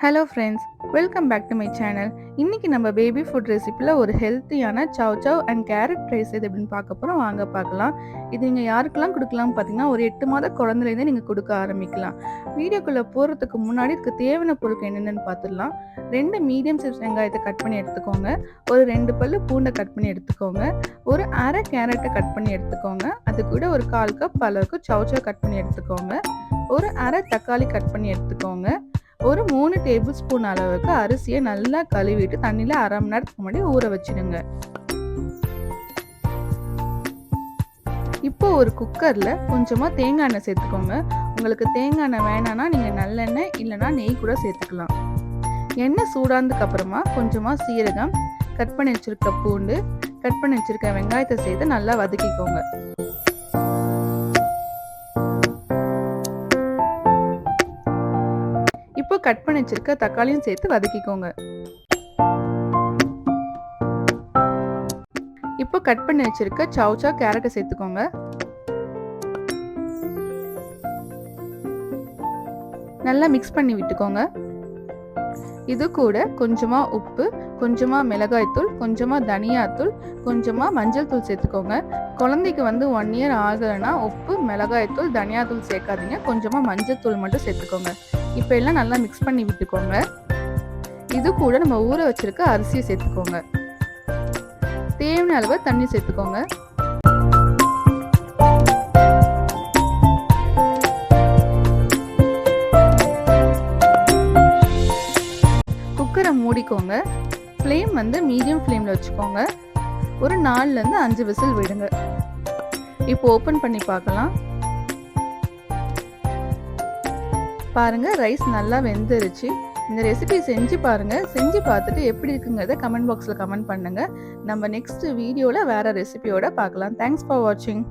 Hello friends, welcome back to my channel. இன்னைக்கு நம்ம baby food ரெசிப்பியில் ஒரு ஹெல்த்தியான chow chow and carrot rice எது அப்படின்னு பார்க்க போகிறோம். வாங்க பார்க்கலாம். இது நீங்கள் யாருக்கெல்லாம் கொடுக்கலாம்னு பார்த்தீங்கன்னா, ஒரு 8 மாத குழந்தைலேருந்தே நீங்கள் கொடுக்க ஆரம்பிக்கலாம். வீடியோக்குள்ளே போகிறதுக்கு முன்னாடி இதுக்கு தேவையான பொருட்கள் என்னென்னு பார்த்துடலாம். 2 மீடியம் சைஸ் வெங்காயத்தை கட் பண்ணி எடுத்துக்கோங்க. ஒரு 2 பல்லு பூண்டை கட் பண்ணி எடுத்துக்கோங்க. ஒரு அரை கேரட்டை கட் பண்ணி எடுத்துக்கோங்க. அது கூட ஒரு 1/4 கப் அளவுக்கு சவ் சவ் கட் பண்ணி எடுத்துக்கோங்க. ஒரு அரை தக்காளி கட் பண்ணி எடுத்துக்கோங்க. ஒரு 3 டேபிள் ஸ்பூன் அளவுக்கு அரிசியை நல்லா கழுவிட்டு தண்ணியில் அரை மணி நேரத்துக்கு முன்னாடி ஊற வச்சிடுங்க. இப்போ ஒரு குக்கரில் கொஞ்சமாக தேங்காய் எண்ணெய் சேர்த்துக்கோங்க. உங்களுக்கு தேங்காய் எண்ணெய் வேணான்னா நீங்கள் நல்லெண்ணெய் இல்லைனா நெய் கூட சேர்த்துக்கலாம். எண்ணெய் சூடானதுக்கு அப்புறமா கொஞ்சமாக சீரகம், கட் பண்ணி வச்சிருக்க பூண்டு, கட் பண்ணி வச்சிருக்க வெங்காயத்தை சேர்த்து நல்லா வதக்கிக்கோங்க. இப்போ கட் பண்ணி வச்சிருக்க தக்காளியும் சேர்த்து வதக்கிக்கோங்க. இப்போ கட் பண்ணி வச்சிருக்க சவ் சவ் கேரட்டை சேர்த்துக்கோங்க. நல்லா மிக்ஸ் பண்ணி விட்டுக்கோங்க. இது கூட கொஞ்சமா உப்பு, கொஞ்சமா மிளகாய்த்தூள், கொஞ்சமா தனியாத்தூள், கொஞ்சமா மஞ்சள் தூள் சேர்த்துக்கோங்க. குழந்தைக்கு 1 இயர் ஆகலைன்னா உப்பு, மிளகாய்த்தூள், தனியாத்தூள் சேர்க்காதீங்க. கொஞ்சமா மஞ்சள் தூள் மட்டும் சேர்த்துக்கோங்க. இப்போ எல்லாம் நல்லா மிக்ஸ் பண்ணி விட்டுக்கோங்க. இது கூட நம்ம ஊற வச்சிருக்க அரிசியை சேர்த்துக்கோங்க. தேவையான அளவு தண்ணி சேர்த்துக்கோங்க. குக்கரை மூடிக்கோங்க. ஃப்ளேம் மீடியம் ஃப்ளேமில் வச்சுக்கோங்க. ஒரு 4லேருந்து 5 விசில் விடுங்க. இப்போ ஓப்பன் பண்ணி பார்க்கலாம். பாருங்க, ரைஸ் நல்லா வெந்துருச்சு. இந்த ரெசிபி செஞ்சு பாருங்க. செஞ்சு பார்த்துட்டு எப்படி இருக்குங்கிறத கமெண்ட் பாக்ஸில் கமெண்ட் பண்ணுங்க. நம்ம நெக்ஸ்ட் வீடியோவில் வேற ரெசிபியோட பார்க்கலாம். தேங்க்ஸ் ஃபார் வாட்சிங்.